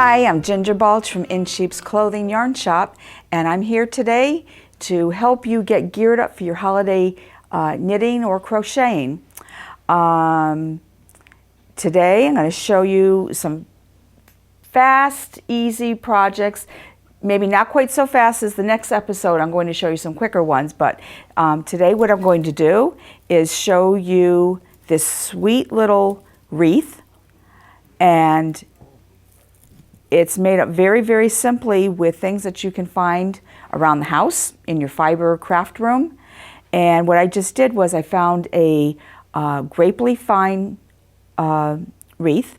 Hi, I'm Ginger Balch from In Sheep's Clothing Yarn Shop, and I'm here today to help you get geared up for your holiday knitting or crocheting. Today I'm going to show you some fast, easy projects. Maybe not quite so fast as the next episode. I'm going to show you some quicker ones, but today what I'm going to do is show you this sweet little wreath, and it's made up very, very simply with things that you can find around the house in your fiber craft room. And what I just did was I found a grapely fine wreath,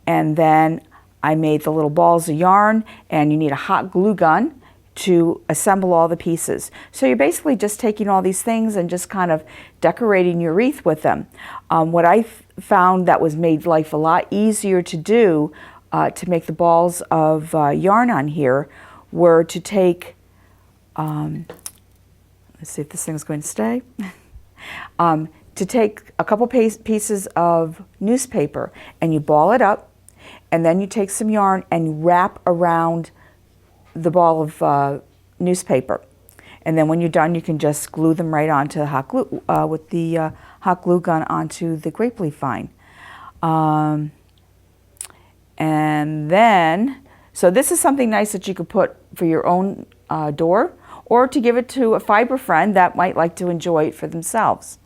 and then I made the little balls of yarn, and you need a hot glue gun to assemble all the pieces. So you're basically just taking all these things and just kind of decorating your wreath with them. What I found that was made life a lot easier to do to make the balls of yarn on here were to take, let's see if this thing's going to stay, to take a couple pieces of newspaper and you ball it up, and then you take some yarn and wrap around the ball of newspaper. And then when you're done, you can just glue them right onto the hot glue, with the hot glue gun onto the grapely fine. And then, so this is something nice that you could put for your own door, or to give it to a fiber friend that might like to enjoy it for themselves.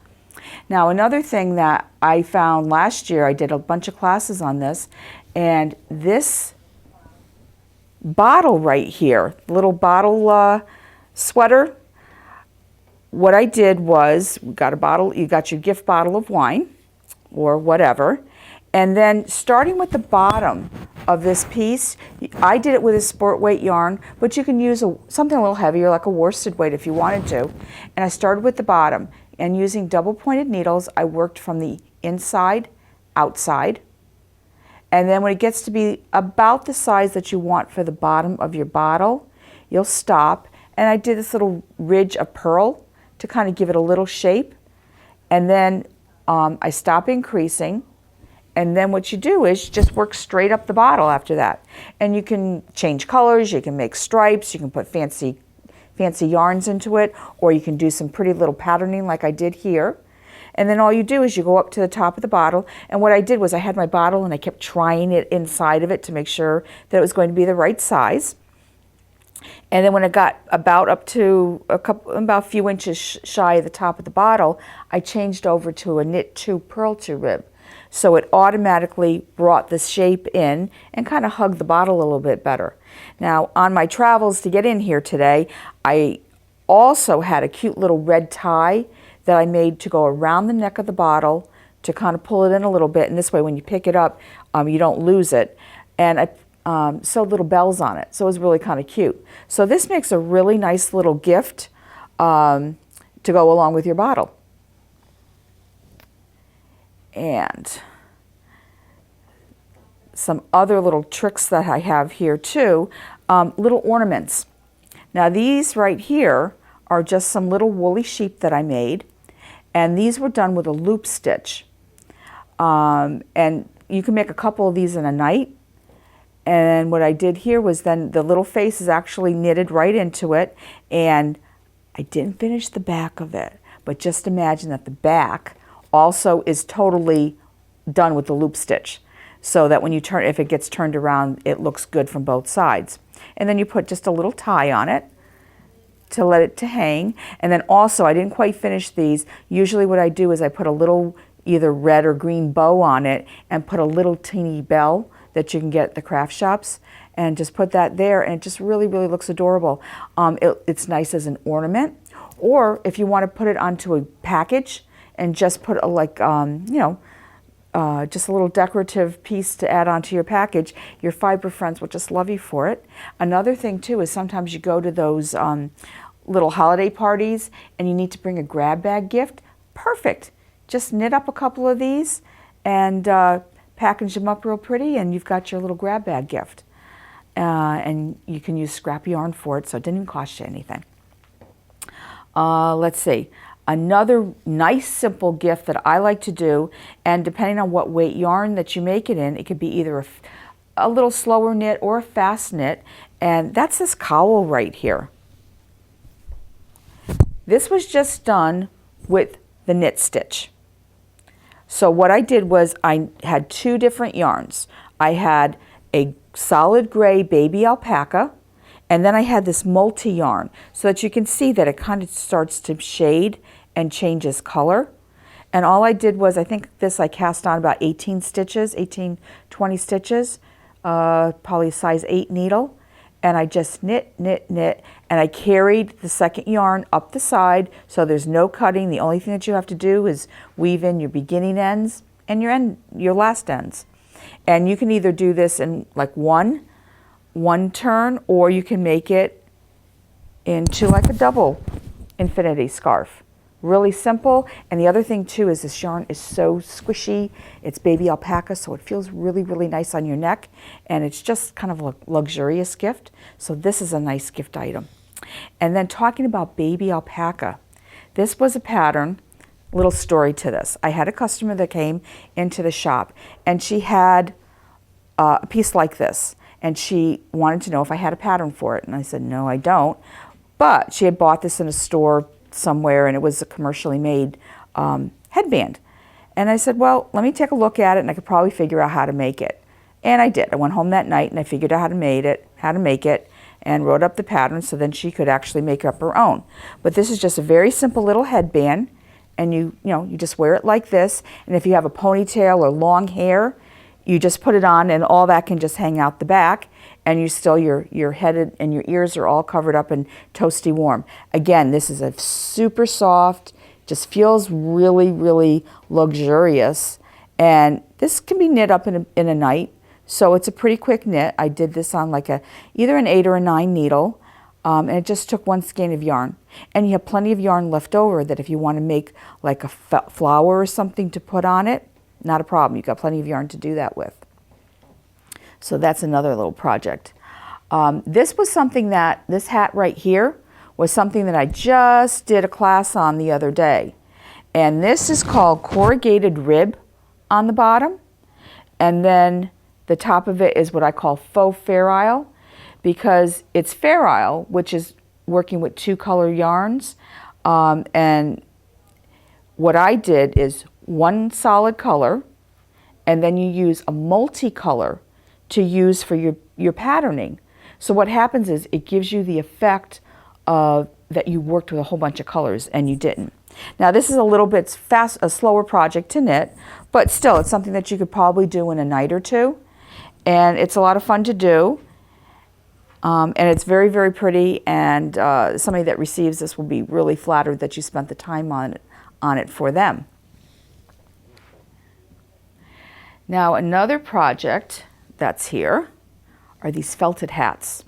Now, another thing that I found last year, I did a bunch of classes on this, and this bottle right here, little bottle sweater, what I did was, you got your gift bottle of wine or whatever, and then starting with the bottom of this piece, I did it with a sport weight yarn, but you can use something a little heavier like a worsted weight if you wanted to. And I started with the bottom, and using double pointed needles, I worked from the inside, outside. And then when it gets to be about the size that you want for the bottom of your bottle, you'll stop. And I did this little ridge of purl to kind of give it a little shape. And then I stop increasing. And then what you do is just work straight up the bottle after that. And you can change colors, you can make stripes, you can put fancy yarns into it, or you can do some pretty little patterning like I did here. And then all you do is you go up to the top of the bottle, and what I did was I had my bottle and I kept trying it inside of it to make sure that it was going to be the right size. And then when it got about up to about a few inches shy of the top of the bottle, I changed over to a knit 2 purl 2 rib. So it automatically brought the shape in and kind of hugged the bottle a little bit better. Now, on my travels to get in here today, I also had a cute little red tie that I made to go around the neck of the bottle to kind of pull it in a little bit. And this way, when you pick it up, you don't lose it. And I sewed little bells on it. So it was really kind of cute. So this makes a really nice little gift to go along with your bottle. And some other little tricks that I have here too, little ornaments. Now these right here are just some little woolly sheep that I made, and these were done with a loop stitch. And you can make a couple of these in a night. And what I did here was then the little face is actually knitted right into it, and I didn't finish the back of it, but just imagine that the back also is totally done with the loop stitch, so that when you turn, if it gets turned around, it looks good from both sides. And then you put just a little tie on it to let it to hang. And then also, I didn't quite finish these. Usually what I do is I put a little either red or green bow on it and put a little teeny bell that you can get at the craft shops, and just put that there, and it just really, really looks adorable. It's nice as an ornament, or if you want to put it onto a package and just put just a little decorative piece to add onto your package, your fiber friends will just love you for it. Another thing too is sometimes you go to those little holiday parties and you need to bring a grab bag gift. Perfect. Just knit up a couple of these and package them up real pretty, and you've got your little grab bag gift. And you can use scrap yarn for it, so it didn't even cost you anything. Let's see. Another nice simple gift that I like to do, and depending on what weight yarn that you make it in, it could be either a little slower knit or a fast knit, and that's this cowl right here. This was just done with the knit stitch. So what I did was I had two different yarns. I had a solid gray baby alpaca, and then I had this multi yarn so that you can see that it kind of starts to shade and changes color. And all I did was, I think this I cast on about 18 stitches, 18, 20 stitches, probably a size 8 needle. And I just knit, knit, knit, and I carried the second yarn up the side so there's no cutting. The only thing that you have to do is weave in your beginning ends and your last ends. And you can either do this in like one turn, or you can make it into like a double infinity scarf. Really simple. And the other thing too is this yarn is so squishy. It's baby alpaca, so it feels really, really nice on your neck, and it's just kind of a luxurious gift. So this is a nice gift item. And then talking about baby alpaca, this was a pattern. Little story to this. I had a customer that came into the shop, and she had a piece like this, and she wanted to know if I had a pattern for it, and I said no, I don't. But she had bought this in a store somewhere, and it was a commercially made headband. And I said, well, let me take a look at it, and I could probably figure out how to make it. And I did. I went home that night and I figured out how to make it, and wrote up the pattern so then she could actually make up her own. But this is just a very simple little headband, and you just wear it like this. And if you have a ponytail or long hair, you just put it on, and all that can just hang out the back, and you still, your head and your ears are all covered up and toasty warm. Again, this is a super soft, just feels really, really luxurious. And this can be knit up in a night. So it's a pretty quick knit. I did this on like either an 8 or a 9 needle. And it just took one skein of yarn. And you have plenty of yarn left over that if you want to make like a flower or something to put on it, not a problem. You've got plenty of yarn to do that with. So that's another little project. This was something that, this hat right here, was something that I just did a class on the other day. And this is called corrugated rib on the bottom. And then the top of it is what I call faux ferrule, because it's ferrule, which is working with 2 color yarns. And what I did is one solid color, and then you use a multicolor to use for your patterning. So what happens is it gives you the effect of that you worked with a whole bunch of colors and you didn't. Now this is a little bit a slower project to knit, but still it's something that you could probably do in a night or two. And it's a lot of fun to do. And it's very, very pretty, and somebody that receives this will be really flattered that you spent the time on it for them. Now another project that's here are these felted hats.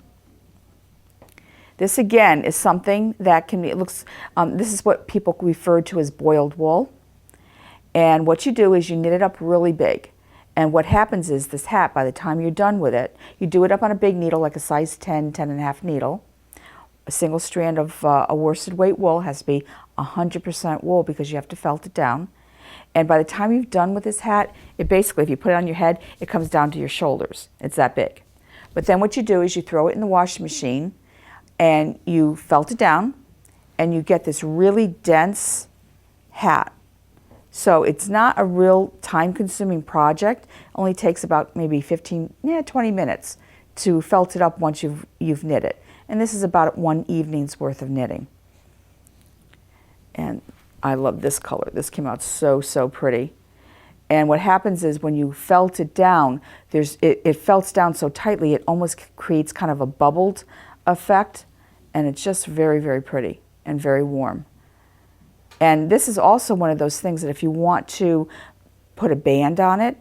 This again is something that can be, this is what people refer to as boiled wool. And what you do is you knit it up really big. And what happens is this hat, by the time you're done with it, you do it up on a big needle, like a size 10, 10.5 needle. A single strand of a worsted weight wool has to be 100% wool because you have to felt it down. And by the time you've done with this hat, it basically, if you put it on your head, it comes down to your shoulders. It's that big. But then what you do is you throw it in the washing machine and you felt it down and you get this really dense hat. So it's not a real time-consuming project. It only takes about maybe 20 minutes to felt it up once you've knit it. And this is about one evening's worth of knitting. And I love this color. This came out so, so pretty. And what happens is when you felt it down, it felts down so tightly it almost creates kind of a bubbled effect. And it's just very, very pretty and very warm. And this is also one of those things that if you want to put a band on it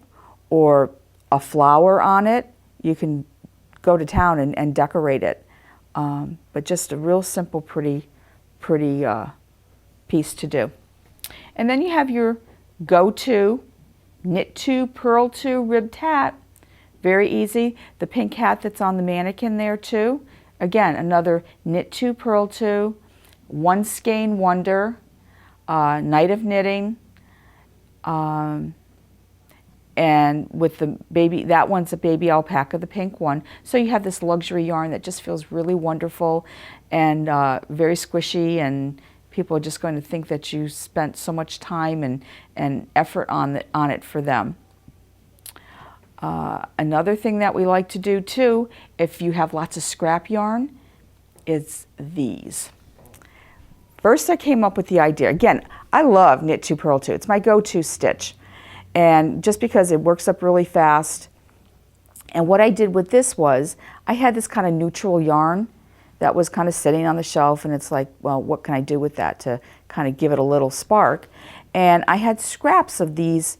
or a flower on it, you can go to town and decorate it. But just a real simple, pretty piece to do. And then you have your go-to knit to, purl to, ribbed hat. Very easy. The pink hat that's on the mannequin there too. Again, another knit to, purl to, one skein wonder. Night of knitting, and And with the baby, that one's a baby alpaca, the pink one. So you have this luxury yarn that just feels really wonderful and very squishy, and people are just going to think that you spent so much time and effort on it for them. Another thing that we like to do too, if you have lots of scrap yarn, is these. First I came up with the idea. Again, I love knit 2 purl 2. It's my go-to stitch. And just because it works up really fast. And what I did with this was, I had this kind of neutral yarn that was kind of sitting on the shelf, and it's like, well, what can I do with that to kind of give it a little spark? And I had scraps of these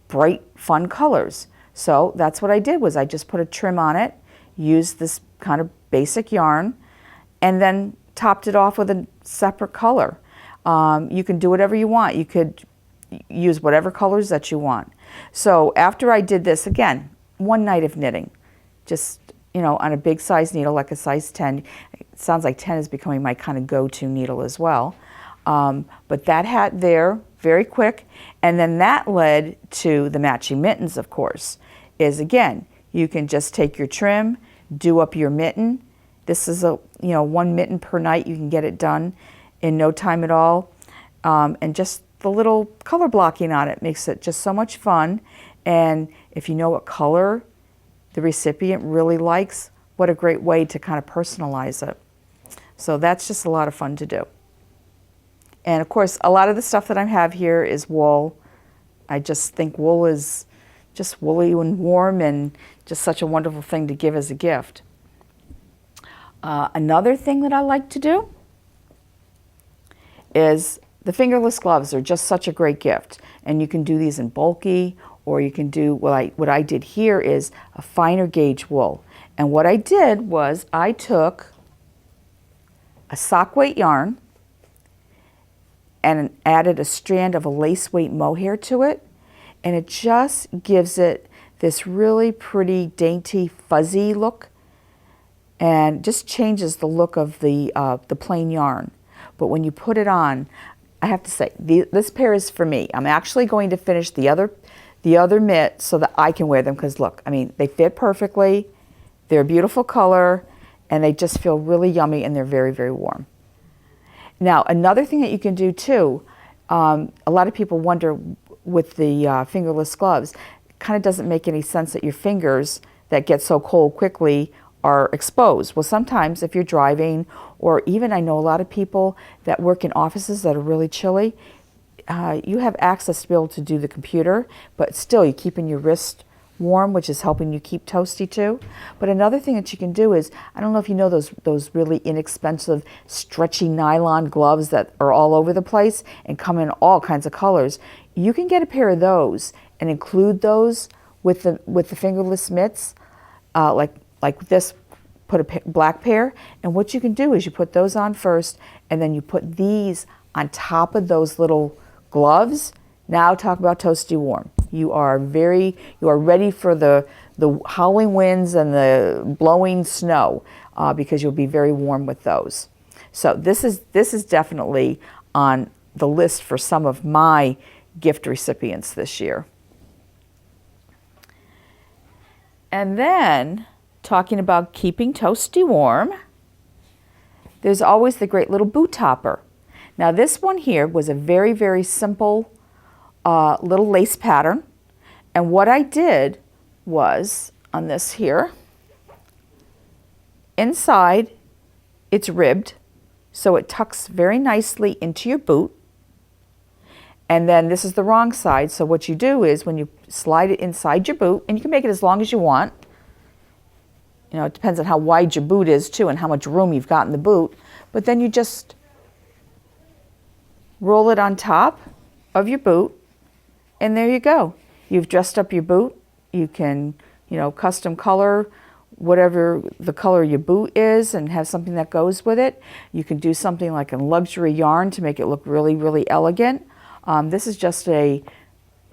bright, fun colors. So that's what I did, was I just put a trim on it, used this kind of basic yarn, and then topped it off with a separate color. You can do whatever you want. You could use whatever colors that you want. So after I did this, again, one night of knitting, just, you know, on a big size needle, like a size 10. It sounds like 10 is becoming my kind of go-to needle as well. But that hat there, very quick. And then that led to the matching mittens, of course, is again, you can just take your trim, do up your mitten. This is a, you know, 1 mitten per night. You can get it done in no time at all. And just the little color blocking on it makes it just so much fun. And if you know what color the recipient really likes, what a great way to kind of personalize it. So that's just a lot of fun to do. And of course, a lot of the stuff that I have here is wool. I just think wool is just woolly and warm and just such a wonderful thing to give as a gift. Another thing that I like to do is the fingerless gloves are just such a great gift. And you can do these in bulky, or you can do, what I did here is a finer gauge wool. And what I did was I took a sock weight yarn and added a strand of a lace weight mohair to it. And it just gives it this really pretty, dainty, fuzzy look, and just changes the look of the plain yarn. But when you put it on, I have to say, this pair is for me. I'm actually going to finish the other mitt so that I can wear them, because look, I mean, they fit perfectly, they're a beautiful color, and they just feel really yummy, and they're very, very warm. Now, another thing that you can do too, a lot of people wonder with the fingerless gloves, it kind of doesn't make any sense that your fingers that get so cold quickly are exposed. Well, sometimes if you're driving, or even I know a lot of people that work in offices that are really chilly, you have access to be able to do the computer, but still you're keeping your wrist warm, which is helping you keep toasty too. But another thing that you can do is, I don't know if you know those really inexpensive stretchy nylon gloves that are all over the place and come in all kinds of colors. You can get a pair of those and include those with the fingerless mitts, like this, put a black pair, and what you can do is you put those on first, and then you put these on top of those little gloves. Now talk about toasty warm. You are ready for the howling winds and the blowing snow, because you'll be very warm with those. So this is definitely on the list for some of my gift recipients this year. And then, talking about keeping toasty warm, there's always the great little boot topper. Now this one here was a very, very simple little lace pattern. And what I did was, on this here, inside it's ribbed, so it tucks very nicely into your boot. And then this is the wrong side, so what you do is when you slide it inside your boot, and you can make it as long as you want. You know, it depends on how wide your boot is too and how much room you've got in the boot. But then you just roll it on top of your boot, and there you go. You've dressed up your boot. You can, you know, custom color whatever the color your boot is and have something that goes with it. You can do something like a luxury yarn to make it look really, really elegant. This is just a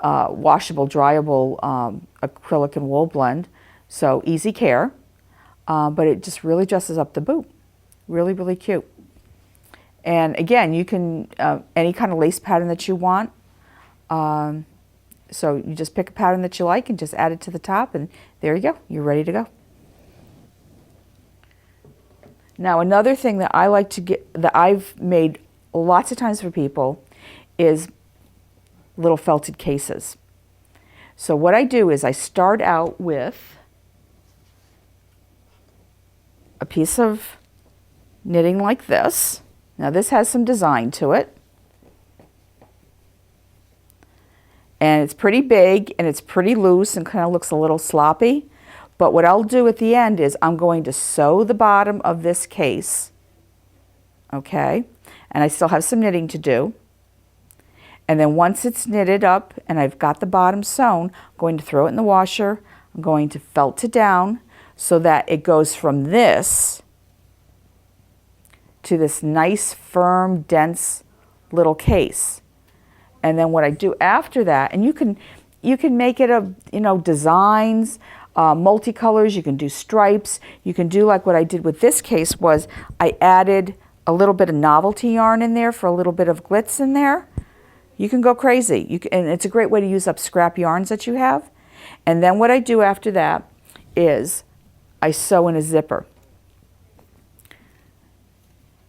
washable, dryable acrylic and wool blend, so easy care, but it just really dresses up the boot. Really, really cute. And again, you can, any kind of lace pattern that you want. So you just pick a pattern that you like and just add it to the top, and there you go. You're ready to go. Now another thing that I like to get, that I've made lots of times for people, is little felted cases. So what I do is I start out with a piece of knitting like this. Now this has some design to it. And it's pretty big and it's pretty loose and kind of looks a little sloppy. But what I'll do at the end is I'm going to sew the bottom of this case. Okay? And I still have some knitting to do. And then once it's knitted up and I've got the bottom sewn, I'm going to throw it in the washer. I'm going to felt it down so that it goes from this to this nice, firm, dense little case. And then what I do after that, and you can make it a, you know, designs, multicolors, you can do stripes, you can do like what I did with this case was I added a little bit of novelty yarn in there for a little bit of glitz in there. You can go crazy. And it's a great way to use up scrap yarns that you have. And then what I do after that is I sew in a zipper.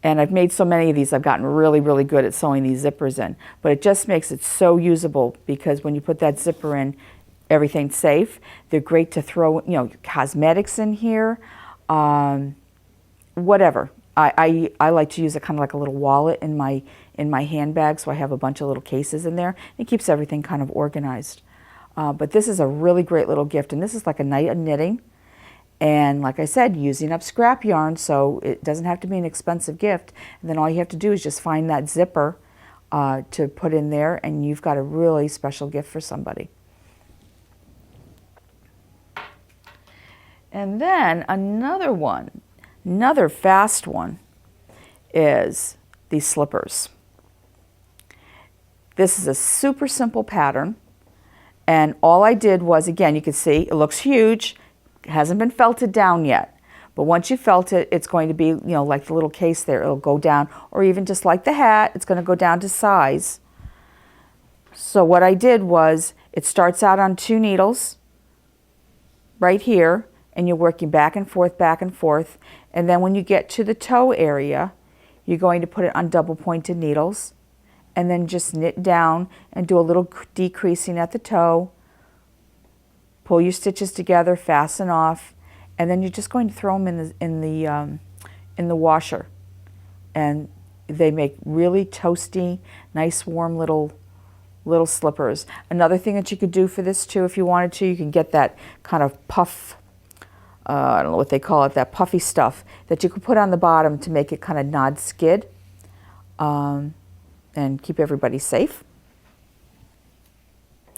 And I've made so many of these, I've gotten really, really good at sewing these zippers in. But it just makes it so usable because when you put that zipper in, everything's safe. They're great to throw, you know, cosmetics in here, whatever. I like to use it kind of like a little wallet in my handbag, so I have a bunch of little cases in there. It keeps everything kind of organized. But this is a really great little gift, and this is like a night of knitting. And like I said, using up scrap yarn, so it doesn't have to be an expensive gift. And then all you have to do is just find that zipper to put in there, and you've got a really special gift for somebody. And then another one, another fast one, is these slippers. This is a super simple pattern, and all I did was, again, you can see it looks huge. It hasn't been felted down yet, but once you felt it, it's going to be, you know, like the little case there, it'll go down, or even just like the hat, it's going to go down to size. So what I did was, it starts out on 2 needles right here, and you're working back and forth, and then when you get to the toe area, you're going to put it on double pointed needles, and then just knit down and do a little decreasing at the toe. Pull your stitches together, fasten off, and then you're just going to throw them in the washer. And they make really toasty, nice, warm little slippers. Another thing that you could do for this too, if you wanted to, you can get that kind of puff, I don't know what they call it, that puffy stuff that you could put on the bottom to make it kind of nod skid and keep everybody safe.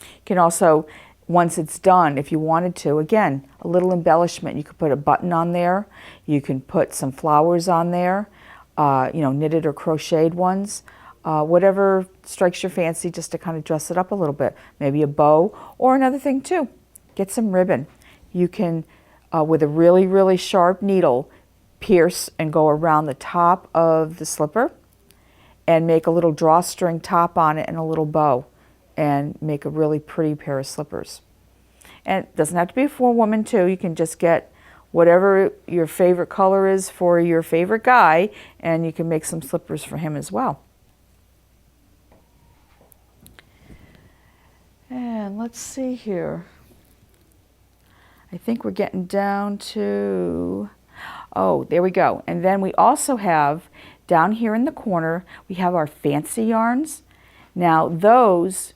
You can also, once it's done, if you wanted to, again, a little embellishment. You could put a button on there. You can put some flowers on there, you know, knitted or crocheted ones. Whatever strikes your fancy, just to kind of dress it up a little bit. Maybe a bow, or another thing too, get some ribbon. You can, with a really, really sharp needle, pierce and go around the top of the slipper and make a little drawstring top on it and a little bow, and make a really pretty pair of slippers. And it doesn't have to be for a woman too. You can just get whatever your favorite color is for your favorite guy, and you can make some slippers for him as well. And let's see here. I think we're getting down to, oh, there we go. And then we also have, down here in the corner, we have our fancy yarns. Now those,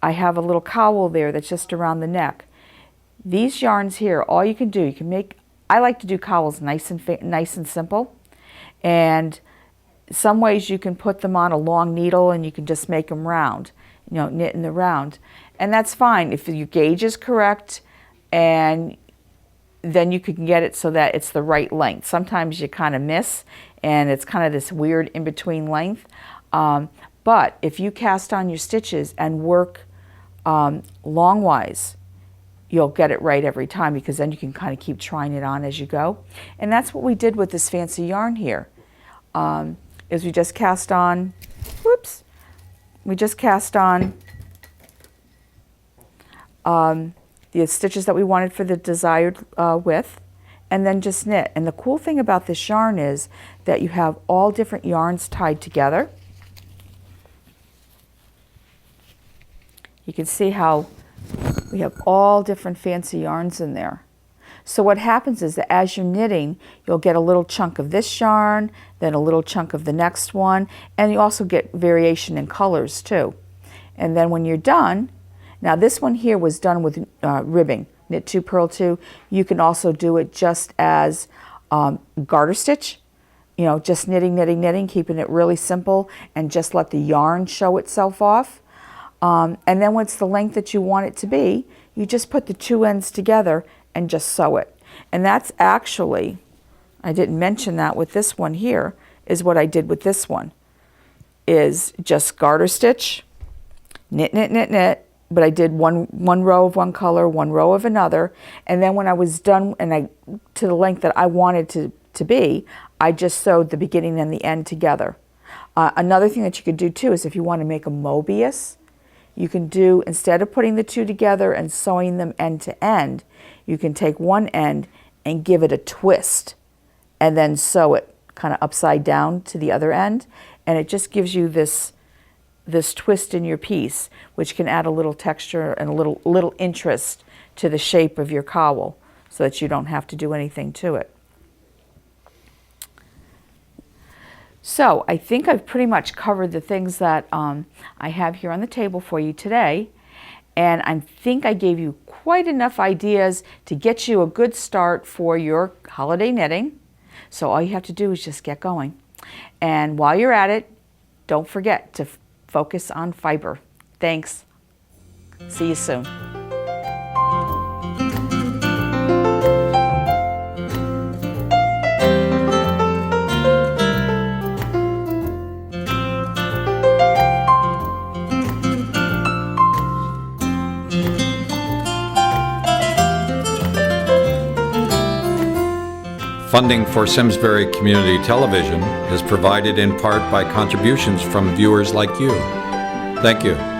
I have a little cowl there that's just around the neck. These yarns here, all you can do, you can make, I like to do cowls nice and simple. And some ways you can put them on a long needle and you can just make them round, you know, knit in the round. And that's fine if your gauge is correct, and then you can get it so that it's the right length. Sometimes you kind of miss, and it's kind of this weird in-between length. But if you cast on your stitches and work longwise, you'll get it right every time, because then you can kind of keep trying it on as you go. And that's what we did with this fancy yarn here, is we just cast on, whoops, we just cast on the stitches that we wanted for the desired width, and then just knit. And the cool thing about this yarn is that you have all different yarns tied together. You can see how we have all different fancy yarns in there. So what happens is that as you're knitting, you'll get a little chunk of this yarn, then a little chunk of the next one, and you also get variation in colors too. And then when you're done, now this one here was done with ribbing, knit 2, purl 2. You can also do it just as garter stitch, you know, just knitting, knitting, knitting, keeping it really simple, and just let the yarn show itself off. And then when it's the length that you want it to be, you just put the 2 ends together and just sew it. And that's actually, I didn't mention that with this one here, is what I did with this one, is just garter stitch, knit, knit, knit, knit, but I did one row of one color, one row of another, and then when I was done and to the length that I wanted to be, I just sewed the beginning and the end together. Another thing that you could do too is if you want to make a Mobius, you can do, instead of putting the 2 together and sewing them end to end, you can take one end and give it a twist and then sew it kind of upside down to the other end, and it just gives you this twist in your piece, which can add a little texture and a little interest to the shape of your cowl so that you don't have to do anything to it. So I think I've pretty much covered the things that I have here on the table for you today, and I think I gave you quite enough ideas to get you a good start for your holiday knitting. So all you have to do is just get going. And while you're at it, don't forget to focus on fiber. Thanks. See you soon. Funding for Simsbury Community Television is provided in part by contributions from viewers like you. Thank you.